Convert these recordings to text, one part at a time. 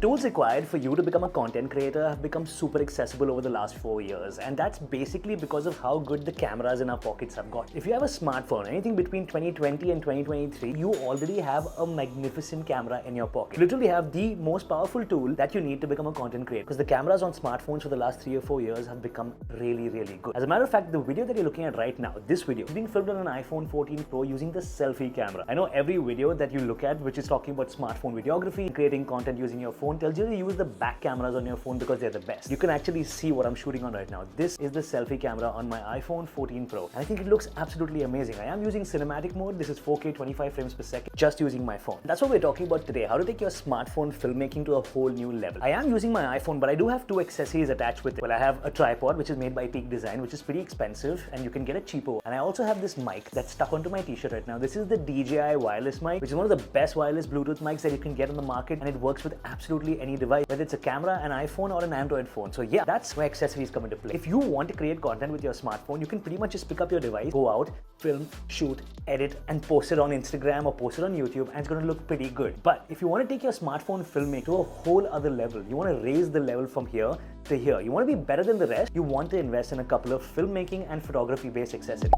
tools required for you to become a content creator have become super accessible over the last 4 years, and that's basically because of how good the cameras in our pockets have got. If you have a smartphone, anything between 2020 and 2023, you already have a magnificent camera in your pocket. You literally have the most powerful tool that you need to become a content creator, because the cameras on smartphones for the last 3 or 4 years have become really good. As a matter of fact, the video that you're looking at right now, this video, is being filmed on an iPhone 14 Pro using the selfie camera. I know every video that you look at which is talking about smartphone videography, creating content using your phone, tells you to use the back cameras on your phone because they're the best. You can actually see what I'm shooting on right now. This is the selfie camera on my iPhone 14 Pro, and I think it looks absolutely amazing. I am using cinematic mode. This is 4K 25 frames per second, just using my phone. That's what we're talking about today, how to take your smartphone filmmaking to a whole new level. I am using my iPhone, but I do have 2 accessories attached with it. Well, I have a tripod which is made by Peak Design, which is pretty expensive, and you can get it cheaper. And I also have this mic that's stuck onto my t-shirt right now. This is the DJI wireless mic, which is one of the best wireless Bluetooth mics that you can get on the market, and it works with absolutely any device, whether it's a camera, an iPhone, or an Android phone. So yeah, that's where accessories come into play. If you want to create content with your smartphone, you can pretty much just pick up your device, go out, film, shoot, edit, and post it on Instagram or post it on YouTube, and it's going to look pretty good. But if you want to take your smartphone filmmaking to a whole other level, you want to raise the level from here to here, you want to be better than the rest, you want to invest in a couple of filmmaking and photography based accessories.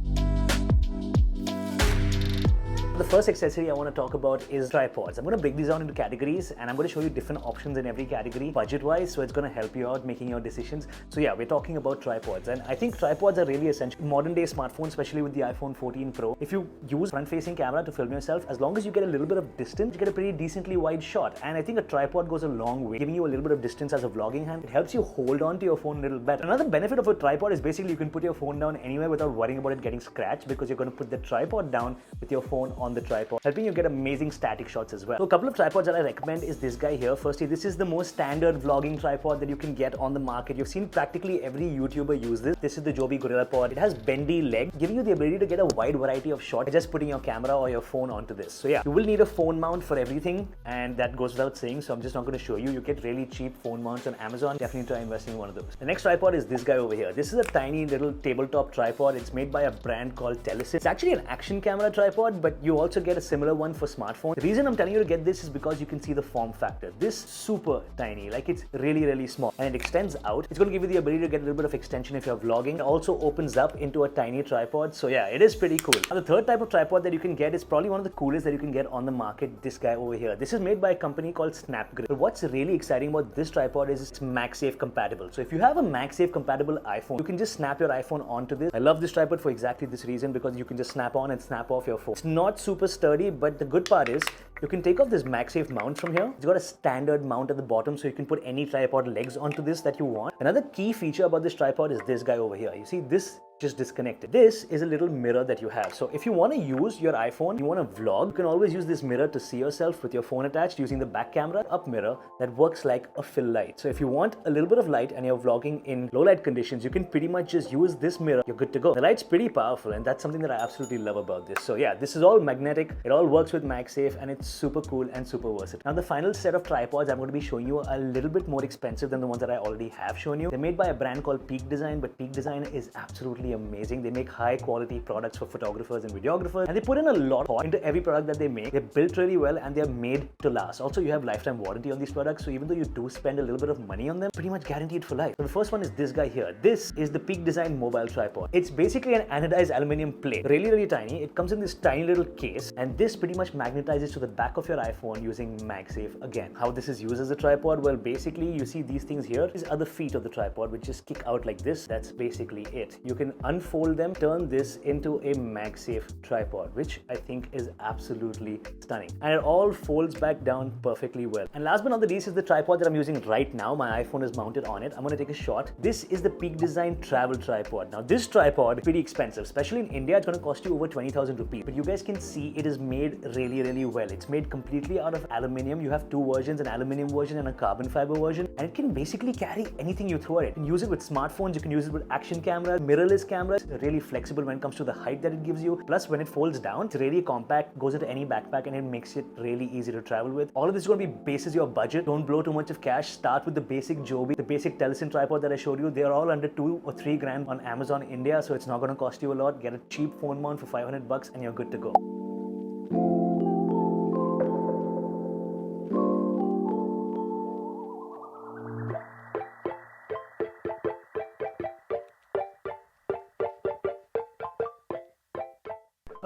The first accessory I want to talk about is tripods. I'm going to break these down into categories, and I'm going to show you different options in every category budget-wise, so it's going to help you out making your decisions. So yeah, we're talking about tripods, and I think tripods are really essential. Modern-day smartphones, especially with the iPhone 14 Pro, if you use front-facing camera to film yourself, as long as you get a little bit of distance, you get a pretty decently wide shot. And I think a tripod goes a long way, giving you a little bit of distance as a vlogging hand. It helps you hold on to your phone a little better. Another benefit of a tripod is basically you can put your phone down anywhere without worrying about it getting scratched, because you're going to put the tripod down with your phone on the tripod, helping you get amazing static shots as well. So a couple of tripods that I recommend is this guy here. Firstly, this is the most standard vlogging tripod that you can get on the market. You've seen practically every YouTuber use this. This is the Joby Gorilla Pod. It has bendy legs, giving you the ability to get a wide variety of shots by just putting your camera or your phone onto this. So yeah, you will need a phone mount for everything, and that goes without saying, so I'm just not going to show you. You get really cheap phone mounts on Amazon. Definitely try investing in one of those. The next tripod is this guy over here. This is a tiny little tabletop tripod. It's made by a brand called Tele. It's actually an action camera tripod, but you also get a similar one for smartphone. The reason I'm telling you to get this is because you can see the form factor. This super tiny, like it's really small, and it extends out. It's going to give you the ability to get a little bit of extension if you're vlogging. It also opens up into a tiny tripod. So yeah, it is pretty cool. Now, the third type of tripod that you can get is probably one of the coolest that you can get on the market. This guy over here. This is made by a company called Snapgrip. But what's really exciting about this tripod is it's MagSafe compatible. So if you have a MagSafe compatible iPhone, you can just snap your iPhone onto this. I love this tripod for exactly this reason, because you can just snap on and snap off your phone. It's not super sturdy, but the good part is you can take off this MagSafe mount from here. It's got a standard mount at the bottom, so you can put any tripod legs onto this that you want. Another key feature about this tripod is this guy over here. You see, this just disconnected. This is a little mirror that you have. So if you want to use your iPhone, you want to vlog, you can always use this mirror to see yourself with your phone attached using the back camera up mirror that works like a fill light. So if you want a little bit of light and you're vlogging in low light conditions, you can pretty much just use this mirror. You're good to go. The light's pretty powerful, and that's something that I absolutely love about this. So yeah, this is all magnetic. It all works with MagSafe, and it's super cool and super versatile. Now the final set of tripods I'm going to be showing you a little bit more expensive than the ones that I already have shown you. They're made by a brand called Peak Design, but Peak Design is absolutely amazing. They make high quality products for photographers and videographers, and they put in a lot of thought into every product that they make. They're built really well, and they're made to last. Also, you have lifetime warranty on these products, so even though you do spend a little bit of money on them, pretty much guaranteed for life. So the first one is this guy here. This is the Peak Design mobile tripod. It's basically an anodized aluminum plate, really tiny. It comes in this tiny little case, and this pretty much magnetizes to the back of your iPhone using MagSafe again. How this is used as a tripod? Well, basically you see these things here. These are the feet of the tripod, which just kick out like this. That's basically it. You can unfold them, turn this into a MagSafe tripod, which I think is absolutely stunning, and it all folds back down perfectly well. And last but not the least is the tripod that I'm using right now. My iPhone is mounted on it. I'm going to take a shot. This is the Peak Design travel tripod. Now this tripod is pretty expensive, especially in India. It's going to cost you over 20,000 rupees, but you guys can see it is made really well. It's made completely out of aluminium. You have 2 versions, an aluminium version and a carbon fiber version, and it can basically carry anything you throw at it. You can use it with smartphones, you can use it with action cameras, mirrorless cameras. Really flexible when it comes to the height that it gives you. Plus, when it folds down, it's really compact, goes into any backpack, and it makes it really easy to travel with. All of this is going to be bases your budget. Don't blow too much of cash. Start with the basic Joby, the basic Tele tripod that I showed you. They're all under 2 or 3 grand on Amazon India, so it's not going to cost you a lot. Get a cheap phone mount for 500 bucks and you're good to go.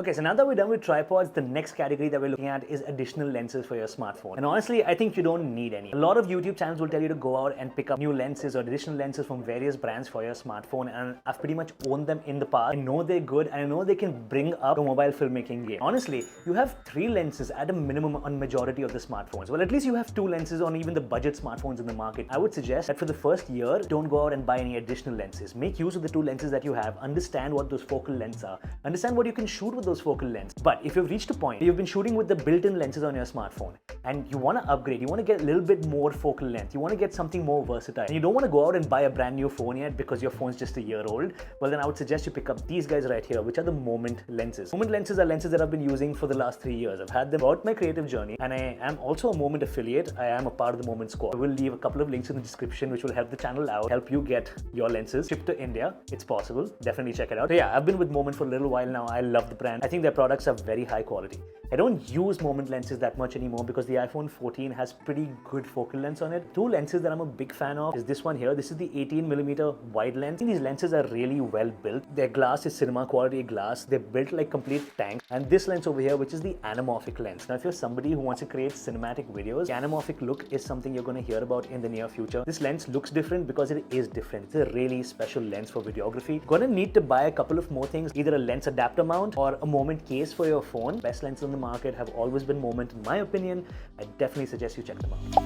Okay, so now that we're done with tripods, the next category that we're looking at is additional lenses for your smartphone. And honestly, I think you don't need any. A lot of YouTube channels will tell you to go out and pick up new lenses or additional lenses from various brands for your smartphone, and I've pretty much owned them in the past. I know they're good and I know they can bring up a mobile filmmaking game. Honestly, you have 3 lenses at a minimum on majority of the smartphones. Well, at least you have 2 lenses on even the budget smartphones in the market. I would suggest that for the first year, don't go out and buy any additional lenses. Make use of the 2 lenses that you have, understand what those focal lengths are, understand what you can shoot with those focal lengths. But if you've reached a point where you've been shooting with the built-in lenses on your smartphone and you want to upgrade, you want to get a little bit more focal length, you want to get something more versatile, and you don't want to go out and buy a brand new phone yet because your phone's just a year old, well then I would suggest you pick up these guys right here, which are the Moment lenses. Moment lenses are lenses that I've been using for the last 3 years. I've had them throughout my creative journey, and I am also a Moment affiliate. I am a part of the Moment squad. I will leave a couple of links in the description which will help the channel out, help you get your lenses shipped to India. It's possible. Definitely check it out. So yeah, I've been with Moment for a little while now. I love the brand. I think their products are very high quality. I don't use Moment lenses that much anymore because the iPhone 14 has pretty good focal lengths on it. 2 lenses that I'm a big fan of is this one here. This is the 18mm wide lens. These lenses are really well built. Their glass is cinema quality glass. They're built like complete tanks. And this lens over here, which is the Anamorphic lens. Now, if you're somebody who wants to create cinematic videos, the Anamorphic look is something you're going to hear about in the near future. This lens looks different because it is different. It's a really special lens for videography. You're going to need to buy a couple of more things, either a lens adapter mount or a Moment case for your phone. Best lenses on the market have always been Moment, in my opinion. I definitely suggest you check them out.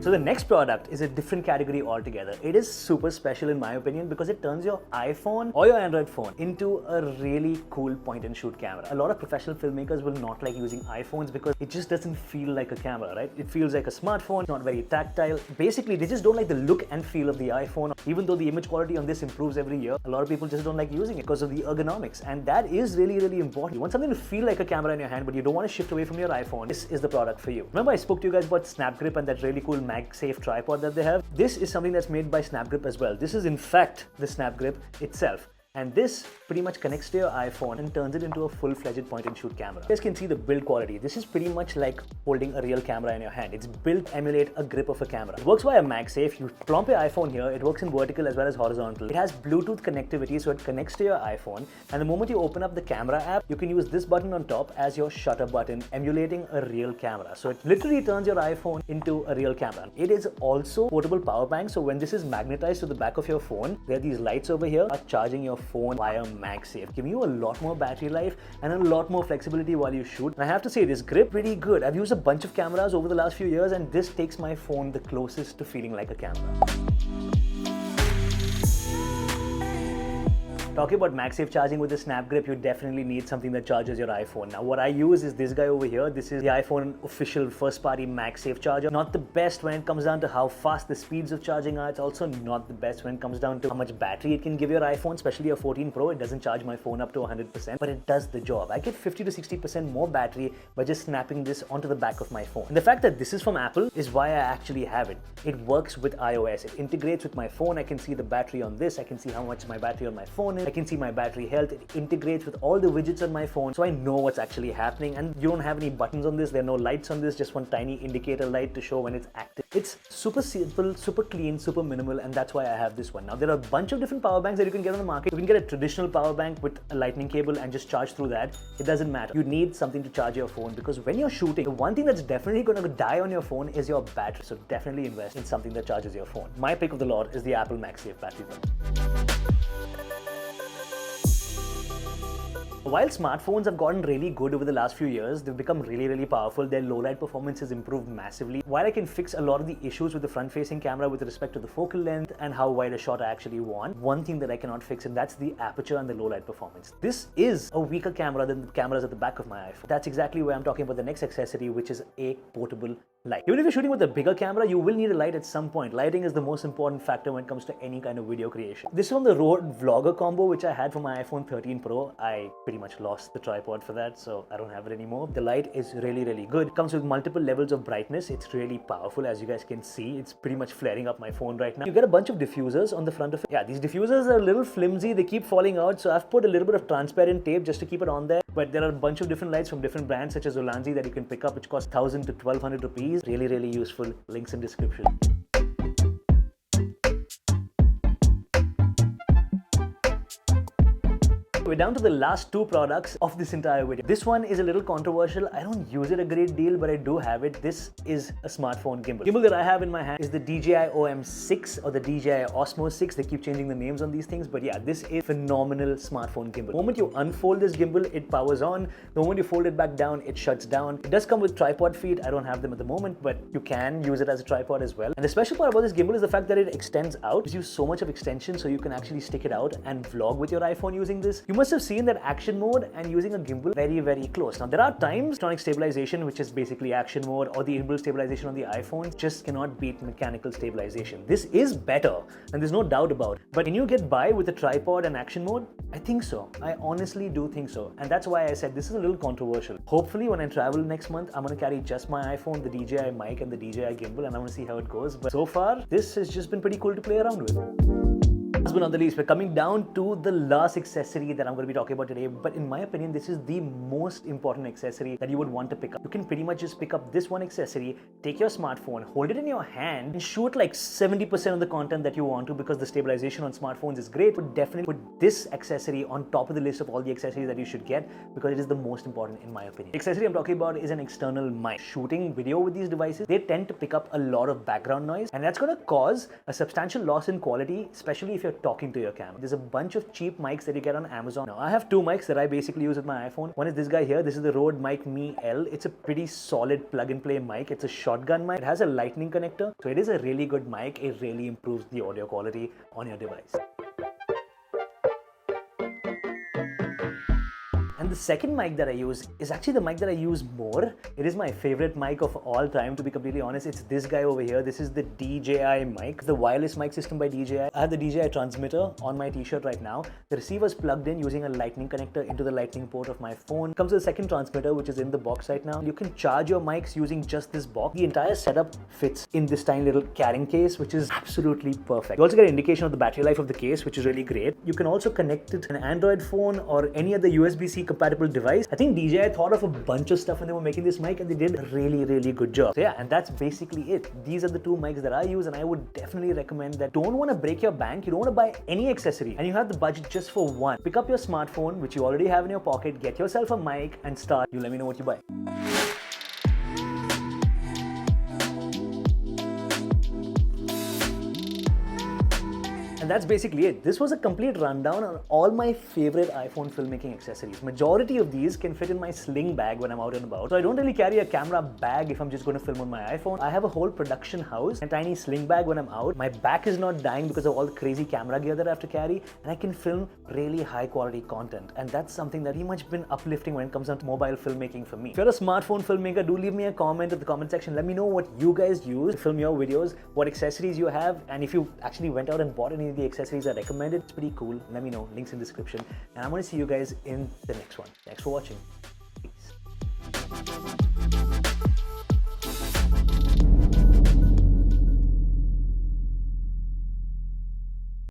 So the next product is a different category altogether. It is super special in my opinion because it turns your iPhone or your Android phone into a really cool point and shoot camera. A lot of professional filmmakers will not like using iPhones because it just doesn't feel like a camera, right? It feels like a smartphone, not very tactile. Basically, they just don't like the look and feel of the iPhone. Even though the image quality on this improves every year, a lot of people just don't like using it because of the ergonomics. And that is really, really important. You want something to feel like a camera in your hand, but you don't want to shift away from your iPhone. This is the product for you. Remember I spoke to you guys about Snap Grip and that really cool MagSafe tripod that they have? This is something that's made by Snap Grip as well. This is in fact the Snap Grip itself. And this pretty much connects to your iPhone and turns it into a full-fledged point-and-shoot camera. You guys can see the build quality. This is pretty much like holding a real camera in your hand. It's built to emulate a grip of a camera. It works via MagSafe. You plump your iPhone here. It works in vertical as well as horizontal. It has Bluetooth connectivity, so it connects to your iPhone. And the moment you open up the camera app, you can use this button on top as your shutter button, emulating a real camera. So it literally turns your iPhone into a real camera. It is also portable power bank. So when this is magnetized to the back of your phone, there are these lights over here are charging your phone via MagSafe, giving you a lot more battery life and a lot more flexibility while you shoot. And I have to say, this grip pretty good. I've used a bunch of cameras over the last few years and this takes my phone the closest to feeling like a camera. Talking about MagSafe charging with the Snap Grip, you definitely need something that charges your iPhone. Now what I use is this guy over here. This is the iPhone official first party MagSafe charger. Not the best when it comes down to how fast the speeds of charging are. It's also not the best when it comes down to how much battery it can give your iPhone, especially a 14 Pro. It doesn't charge my phone up to 100%, but it does the job. I get 50 to 60% more battery by just snapping this onto the back of my phone. And the fact that this is from Apple is why I actually have it. It works with iOS. It integrates with my phone. I can see the battery on this. I can see how much my battery on my phone is. I can see my battery health. It integrates with all the widgets on my phone, so I know what's actually happening. And you don't have any buttons on this. There are no lights on this, just one tiny indicator light to show when it's active. It's super simple, super clean, super minimal, and that's why I have this one. Now there are a bunch of different power banks that you can get on the market. You can get a traditional power bank with a lightning cable and just charge through that. It doesn't matter. You need something to charge your phone because when you're shooting, the one thing that's definitely going to die on your phone is your battery. So definitely invest in something that charges your phone. My pick of the lot is the Apple MagSafe battery one. While smartphones have gotten really good over the last few years, they've become really, really powerful. Their low light performance has improved massively. While I can fix a lot of the issues with the front-facing camera with respect to the focal length and how wide a shot I actually want, one thing that I cannot fix, and that's the aperture and the low light performance. This is a weaker camera than the cameras at the back of my iPhone. That's exactly where I'm talking about the next accessory, which is a portable light. Even if you're shooting with a bigger camera, you will need a light at some point. Lighting is the most important factor when it comes to any kind of video creation. This is from the Rode Vlogger combo, which I had for my iPhone 13 Pro. I pretty much lost the tripod for that, so I don't have it anymore. The light is really, really good. It comes with multiple levels of brightness. It's really powerful, as you guys can see. It's pretty much flaring up my phone right now. You get a bunch of diffusers on the front of it. Yeah, these diffusers are a little flimsy. They keep falling out, so I've put a little bit of transparent tape just to keep it on there. But there are a bunch of different lights from different brands, such as Ulanzi, that you can pick up, which cost 1,000 to 1,200 rupees. Really, really useful. Links in description. We're down to the last two products of this entire video. This one is a little controversial. I don't use it a great deal, but I do have it. This is a smartphone gimbal. The gimbal that I have in my hand is the DJI OM6 or the DJI Osmo 6. They keep changing the names on these things, but yeah, this is a phenomenal smartphone gimbal. The moment you unfold this gimbal, it powers on. The moment you fold it back down, it shuts down. It does come with tripod feet. I don't have them at the moment, but you can use it as a tripod as well. And the special part about this gimbal is the fact that it extends out. It gives you so much of extension, so you can actually stick it out and vlog with your iPhone using this. You must have seen that action mode and using a gimbal very close. Now there are times electronic stabilization, which is basically action mode, or the inbuilt stabilization on the iPhone, just cannot beat mechanical stabilization. This is better, and there's no doubt about it. But can you get by with a tripod and action mode? I think so. I honestly do think so. And that's why I said this is a little controversial. Hopefully when I travel next month, I'm going to carry just my iPhone, the DJI mic and the DJI gimbal, and I'm going to see how it goes. But so far, this has just been pretty cool to play around with. Last but not the least, we're coming down to the last accessory that I'm going to be talking about today, but in my opinion, this is the most important accessory that you would want to pick up. You can pretty much just pick up this one accessory, take your smartphone, hold it in your hand, and shoot like 70% of the content that you want to, because the stabilization on smartphones is great. But definitely put this accessory on top of the list of all the accessories that you should get, because it is the most important in my opinion. The accessory I'm talking about is an external mic. Shooting video with these devices, they tend to pick up a lot of background noise, and that's going to cause a substantial loss in quality, especially if you're talking to your camera. There's a bunch of cheap mics that you get on Amazon. Now, I have two mics that I basically use with my iPhone. One is this guy here. This is the Rode Mic Me L. It's a pretty solid plug-and-play mic. It's a shotgun mic. It has a lightning connector, so it is a really good mic. It really improves the audio quality on your device. And the second mic that I use is actually the mic that I use more. It is my favorite mic of all time, to be completely honest. It's this guy over here. This is the DJI mic, the wireless mic system by DJI. I have the DJI transmitter on my t-shirt right now. The receiver is plugged in using a lightning connector into the lightning port of my phone. It comes with a second transmitter, which is in the box right now. You can charge your mics using just this box. The entire setup fits in this tiny little carrying case, which is absolutely perfect. You also get an indication of the battery life of the case, which is really great. You can also connect it to an Android phone or any other USB-C compatible device. I think DJI thought of a bunch of stuff when they were making this mic, and they did a really good job. So yeah, and that's basically it. These are the two mics that I use, and I would definitely recommend that. Don't want to break your bank, you don't want to buy any accessory, and you have the budget just for one. Pick up your smartphone, which you already have in your pocket, get yourself a mic and start. You let me know what you buy. And that's basically it. This was a complete rundown on all my favorite iPhone filmmaking accessories. Majority of these can fit in my sling bag when I'm out and about. So I don't really carry a camera bag if I'm just going to film on my iPhone. I have a whole production house and tiny sling bag when I'm out. My back is not dying because of all the crazy camera gear that I have to carry, and I can film really high quality content. And that's something that pretty much been uplifting when it comes down to mobile filmmaking for me. If you're a smartphone filmmaker, do leave me a comment in the comment section. Let me know what you guys use to film your videos, what accessories you have, and if you actually went out and bought any of the accessories I recommended. It's pretty cool. Let me know. Links in the description. And I'm going to see you guys in the next one. Thanks for watching.